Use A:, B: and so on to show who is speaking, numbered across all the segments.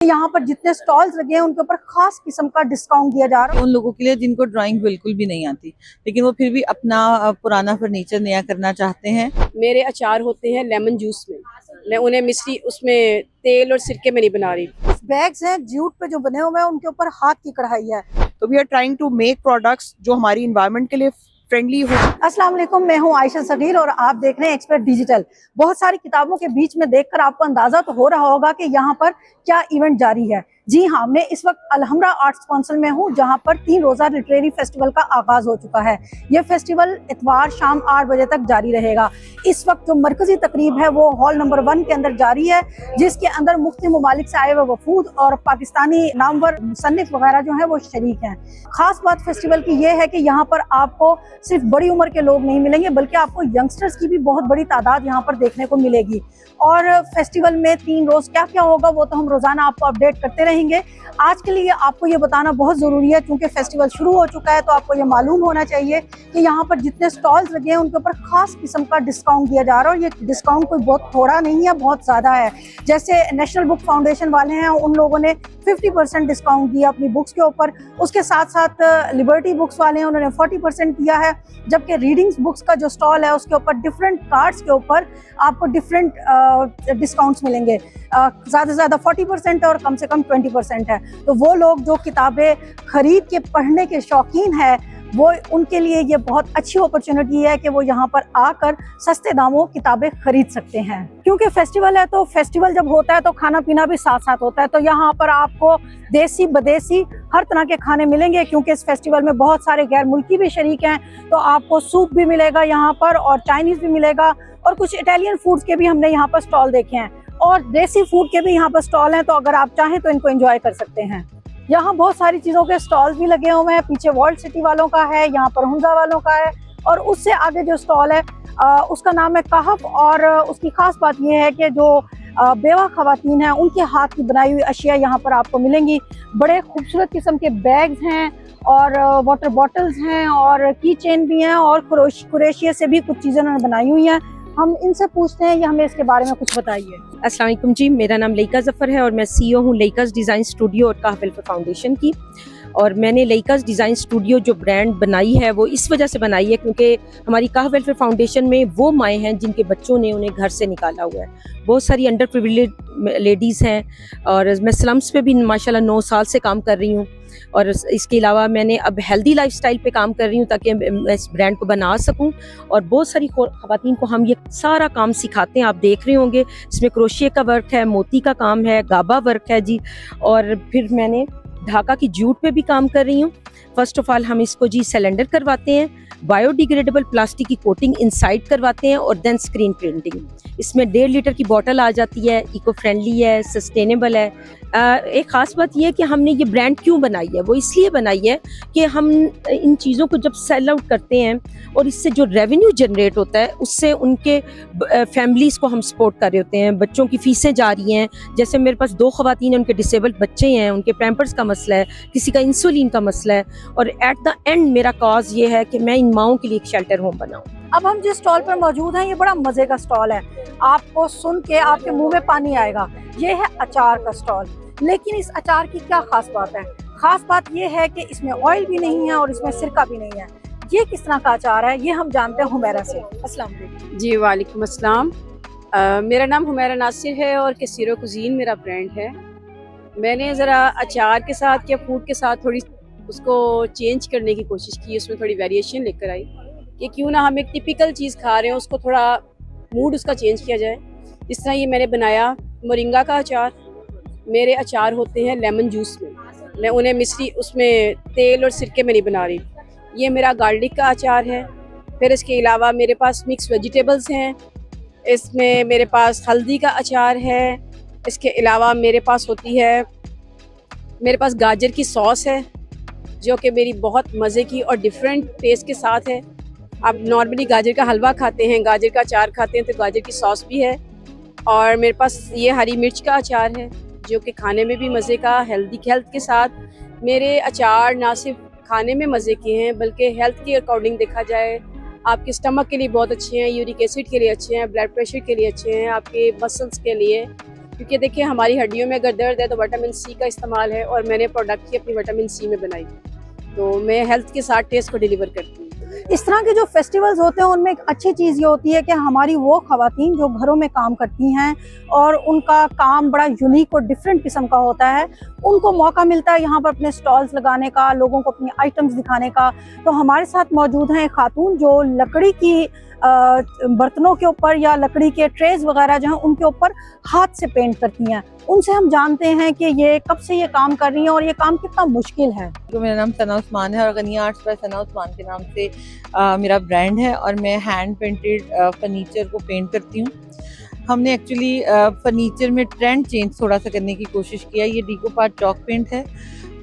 A: यहाँ पर जितने स्टॉल्स लगे हैं उनके ऊपर खास किस्म का डिस्काउंट दिया जा रहा है
B: उन लोगों के लिए जिनको ड्राइंग बिल्कुल भी नहीं आती, लेकिन वो फिर भी अपना पुराना फर्नीचर नया करना चाहते हैं।
C: मेरे अचार होते हैं लेमन जूस में, मैं उन्हें मिश्री उसमें तेल और सिरके में नहीं बना रही।
A: बैग्स हैं जूट पे जो बने हुए हैं उनके ऊपर हाथ की कढ़ाई है।
D: तो we are trying to make products जो हमारी इन्वायरमेंट के लिए फ्रेंडली हो।
A: अस्सलाम वालेकुम, मैं हूं आयशा सगीर और आप देख रहे हैं एक्सपर्ट डिजिटल। बहुत सारी किताबों के बीच में देखकर आपको अंदाजा तो हो रहा होगा कि यहाँ पर क्या इवेंट जारी है। जी हाँ, मैं इस वक्त अलहमरा आर्ट्स काउंसिल में हूँ जहाँ पर 3 रोजा लिटरेरी फेस्टिवल का आगाज हो चुका है। ये फेस्टिवल इतवार शाम 8 बजे तक जारी रहेगा। इस वक्त जो मरकजी तकरीब है वो हॉल नंबर 1 के अंदर जारी है, जिसके अंदर मुख्तलिफ ममालिक से आए हुए वफूद और पाकिस्तानी नामवर मुसन्निफ वगैरह जो है वो शरीक हैं। खास बात फेस्टिवल की ये है कि यहाँ पर आपको सिर्फ बड़ी उम्र के लोग नहीं मिलेंगे बल्कि आपको यंगस्टर्स की भी बहुत बड़ी तादाद यहाँ पर देखने को मिलेगी। और फेस्टिवल में 3 रोज क्या क्या होगा वो तो हम रोजाना आपको अपडेट करते रहेंगे। आज के लिए आपको ये बताना बहुत जरूरी है क्योंकि फेस्टिवल शुरू हो चुका है, तो आपको ये मालूम होना चाहिए कि यहाँ पर जितने स्टॉल्स लगे हैं उनके ऊपर खास किस्म का डिस्काउंट दिया जा रहा है। और ये डिस्काउंट कोई बहुत थोड़ा नहीं है, बहुत ज्यादा है। जैसे नेशनल बुक फाउंडेशन वाले हैं, उन लोगों ने 50% डिस्काउंट दिया अपनी बुक्स के ऊपर। उसके साथ साथ लिबर्टी बुक्स वाले हैं, उन्होंने 40% दिया है। जबकि रीडिंग्स बुक्स का जो स्टॉल है उसके ऊपर डिफरेंट कार्ड्स के ऊपर आपको डिफरेंट डिस्काउंट्स मिलेंगे। ज़्यादा से ज़्यादा 40% और कम से कम 20% है। तो वो लोग जो किताबें खरीद के पढ़ने के शौकीन है वो उनके लिए ये बहुत अच्छी अपॉर्चुनिटी है कि वो यहाँ पर आकर सस्ते दामों किताबें खरीद सकते हैं। क्योंकि फेस्टिवल है तो फेस्टिवल जब होता है तो खाना पीना भी साथ साथ होता है। तो यहाँ पर आपको देसी बदेसी हर तरह के खाने मिलेंगे क्योंकि इस फेस्टिवल में बहुत सारे गैर मुल्की भी शरीक हैं। तो आपको सूप भी मिलेगा यहाँ पर और चाइनीज़ भी मिलेगा और कुछ इटालियन फूड्स के भी हमने यहाँ पर स्टॉल देखे हैं और देसी फूड के भी यहाँ पर स्टॉल हैं। तो अगर आप चाहें तो इनको एंजॉय कर सकते हैं। यहाँ बहुत सारी चीज़ों के स्टॉल्स भी लगे हुए हैं। पीछे वर्ल्ड सिटी वालों का है, यहाँ पर हुंजा वालों का है और उससे आगे जो स्टॉल है उसका नाम है कहफ। और उसकी खास बात यह है कि जो बेवा खवातीन हैं उनके हाथ की बनाई हुई अशिया यहाँ पर आपको मिलेंगी। बड़े खूबसूरत किस्म के बैग्स हैं और वाटर बॉटल्स हैं और की चेन भी हैं और क्रोशिया से भी कुछ चीज़ें उन्होंने बनाई हुई हैं। हम इनसे पूछते हैं, ये हमें इसके बारे में कुछ बताइए।
C: अस्सलाम वालेकुम जी, मेरा नाम लेइका ज़फ़र है और मैं CEO हूँ लेइकास डिज़ाइन स्टूडियो और कहफ वेलफेयर फाउंडेशन की। और मैंने लेइकास डिज़ाइन स्टूडियो जो ब्रांड बनाई है वो इस वजह से बनाई है क्योंकि हमारी कहफ वेलफेयर फाउंडेशन में वो माएँ हैं जिनके बच्चों ने उन्हें घर से निकाला हुआ है। बहुत सारी अंडर प्रिविलेज लेडीज़ हैं और मैं स्लम्स पे भी माशाल्लाह 9 साल से काम कर रही हूँ। और इसके अलावा मैंने अब हेल्दी लाइफस्टाइल पे काम कर रही हूँ ताकि मैं इस ब्रांड को बना सकूँ। और बहुत सारी ख़वातीन को हम ये सारा काम सिखाते हैं। आप देख रहे होंगे इसमें क्रोशिया का वर्क है, मोती का काम है, गाबा वर्क है जी। और फिर मैंने ढाका की जूट पे भी काम कर रही हूँ। फर्स्ट ऑफ ऑल हम इसको जी सिलेंडर करवाते हैं, बायोडिग्रेडेबल प्लास्टिक की कोटिंग इनसाइड करवाते हैं और देन स्क्रीन प्रिंटिंग। इसमें 1.5 लीटर की बोतल आ जाती है, इको फ्रेंडली है, सस्टेनेबल है। एक ख़ास बात यह है कि हमने ये ब्रांड क्यों बनाई है, वो इसलिए बनाई है कि हम इन चीज़ों को जब सेल आउट करते हैं और इससे जो रेवेन्यू जनरेट होता है उससे उनके फैमिलीज़ को हम सपोर्ट कर रहे होते हैं। बच्चों की फ़ीसें जा रही हैं। जैसे मेरे पास 2 ख़वातीन हैं, उनके डिसेबल्ड बच्चे हैं, उनके पैम्पर्स का मसला है, किसी का इंसुलिन का मसला है। और एट द एंड मेरा कॉज ये है कि मैं इन माओं के लिए एक शेल्टर होम बनाऊँ।
A: अब हम जिस स्टॉल पर मौजूद हैं ये बड़ा मजे का स्टॉल है, आपको सुन के आपके मुंह में पानी आएगा। ये है अचार का स्टॉल। लेकिन इस अचार की क्या खास बात है? खास बात ये है कि इसमें ऑयल भी नहीं है और इसमें सिरका भी नहीं है। ये किस तरह का अचार है ये हम जानते हैं हुमैरा से। अस्सलाम वालेकुम।
C: जी वालेकुम अस्सलाम। मेरा नाम हुमैरा नासिर है और कैसीरो कुजीन मेरा ब्रांड है। मैंने ज़रा अचार के साथ या फूड के साथ थोड़ी उसको चेंज करने की कोशिश की, उसमें थोड़ी वेरिएशन लेकर आई कि क्यों ना हम एक टिपिकल चीज़ खा रहे हैं उसको थोड़ा मूड उसका चेंज किया जाए। इस तरह ये मैंने बनाया मोरिंगा का अचार। मेरे अचार होते हैं लेमन जूस में, मैं उन्हें मिश्री उसमें तेल और सिरके में नहीं बना रही। ये मेरा गार्लिक का अचार है। फिर इसके अलावा मेरे पास मिक्स वेजिटेबल्स हैं। इसमें मेरे पास हल्दी का अचार है। इसके अलावा मेरे पास होती है, मेरे पास गाजर की सॉस है जो कि मेरी बहुत मज़े की और डिफरेंट टेस्ट के साथ है। आप नॉर्मली गाजर का हलवा खाते हैं, गाजर का अचार खाते हैं, तो गाजर की सॉस भी है। और मेरे पास ये हरी मिर्च का अचार है जो कि खाने में भी मज़े का, हेल्थ के साथ। मेरे अचार ना सिर्फ खाने में मज़े के हैं बल्कि हेल्थ के अकॉर्डिंग देखा जाए आपके स्टमक के लिए बहुत अच्छे हैं, यूरिक एसिड के लिए अच्छे हैं, ब्लड प्रेशर के लिए अच्छे हैं, आपके मसल्स के लिए
E: क्योंकि देखिए हमारी हड्डियों में अगर दर्द है तो विटामिन सी का इस्तेमाल है, और मैंने प्रोडक्ट ही अपनी विटामिन सी में बनाई, तो मैं हेल्थ के साथ टेस्ट को डिलीवर करती हूँ।
A: इस तरह के जो फेस्टिवल्स होते हैं उनमें एक अच्छी चीज़ ये होती है कि हमारी वो ख़वातीन जो घरों में काम करती हैं और उनका काम बड़ा यूनिक और डिफरेंट किस्म का होता है, उनको मौका मिलता है यहाँ पर अपने स्टॉल्स लगाने का, लोगों को अपनी आइटम्स दिखाने का। तो हमारे साथ मौजूद हैं एक खातून जो लकड़ी की बर्तनों के ऊपर या लकड़ी के ट्रेज वगैरह जो हैं उनके ऊपर हाथ से पेंट करती हैं। उनसे हम जानते हैं कि ये कब से ये काम कर रही हैं और ये काम कितना मुश्किल है।
B: तो मेरा नाम सना उस्मान है और गनिया आर्ट्स बाय सना उस्मान के नाम से मेरा ब्रांड है और मैं हैंड पेंटेड फर्नीचर को पेंट करती हूँ। हमने एक्चुअली फर्नीचर में ट्रेंड चेंज थोड़ा सा करने की कोशिश किया। ये डीकोपार्ट चॉक पेंट है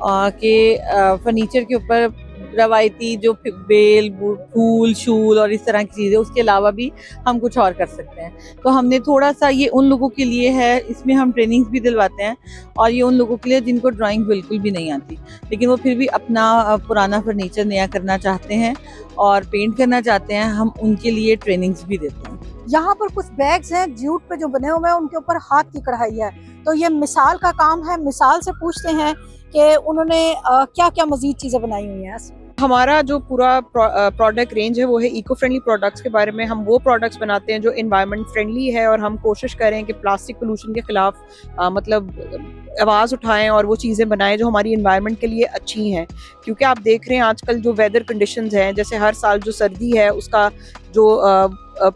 B: कि फर्नीचर के ऊपर रवायती जो बेल, फूल, शूल और इस तरह की चीज़ें, उसके अलावा भी हम कुछ और कर सकते हैं। तो हमने थोड़ा सा ये उन लोगों के लिए है, इसमें हम ट्रेनिंग्स भी दिलवाते हैं, और ये उन लोगों के लिए जिनको ड्राइंग बिल्कुल भी नहीं आती लेकिन वो फिर भी अपना पुराना फर्नीचर नया करना चाहते हैं और पेंट करना चाहते हैं, हम उनके लिए ट्रेनिंग्स भी देते हैं।
A: यहाँ पर कुछ बैग्स हैं जूट पे जो बने हुए हैं, उनके ऊपर हाथ की कढ़ाई है। तो ये मिसाल का काम है। मिसाल से पूछते हैं कि उन्होंने क्या क्या मजीद चीज़ें बनाई हुई हैं।
D: हमारा जो पूरा प्रोडक्ट रेंज है वो है इको फ्रेंडली प्रोडक्ट्स के बारे में। हम वो प्रोडक्ट्स बनाते हैं जो इन्वायरमेंट फ्रेंडली है, और हम कोशिश करें कि प्लास्टिक पोल्यूशन के खिलाफ मतलब आवाज़ उठाएं और वो चीज़ें बनाएं जो हमारी इन्वायरमेंट के लिए अच्छी हैं। क्योंकि आप देख रहे हैं आजकल जो वेदर कंडीशंस हैं, जैसे हर साल जो सर्दी है उसका जो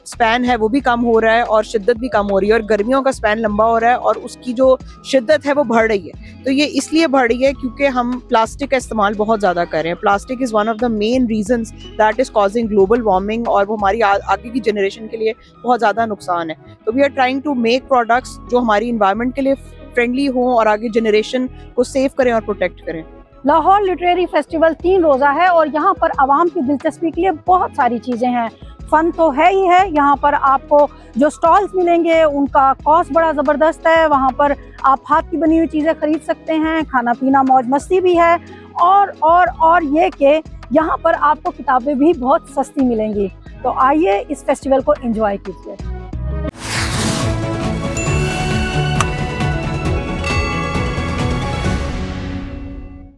D: स्पैन है वो भी कम हो रहा है और शिद्दत भी कम हो रही है, और गर्मियों का स्पैन लंबा हो रहा है और उसकी जो शिद्दत है वो बढ़ रही है। तो ये इसलिए बढ़ रही है क्योंकि हम प्लास्टिक का इस्तेमाल बहुत ज़्यादा कर रहे हैं। Plastic is one of the main reasons that is causing global warming, और वो हमारी आगे की जनरेशन के लिए बहुत ज़्यादा नुकसान है। तो we are trying to make products जो हमारी इन्वायरमेंट के लिए फ्रेंडली हों और आगे जनरेशन को सेव करें और प्रोटेक्ट करें।
A: लाहौर लिटरेरी फेस्टिवल 3 रोज़ा है और यहाँ पर आवाम की दिलचस्पी के लिए बहुत सारी चीज़ें हैं। फन तो है ही है। यहाँ पर आपको जो स्टॉल्स मिलेंगे उनका कॉस्ट बड़ा ज़बरदस्त है। वहाँ पर आप हाथ की बनी हुई चीज़ें खरीद सकते हैं, खाना पीना मौज मस्ती भी है, और ये कि यहाँ पर आपको किताबें भी बहुत सस्ती मिलेंगी। तो आइए इस फेस्टिवल को एंजॉय कीजिए।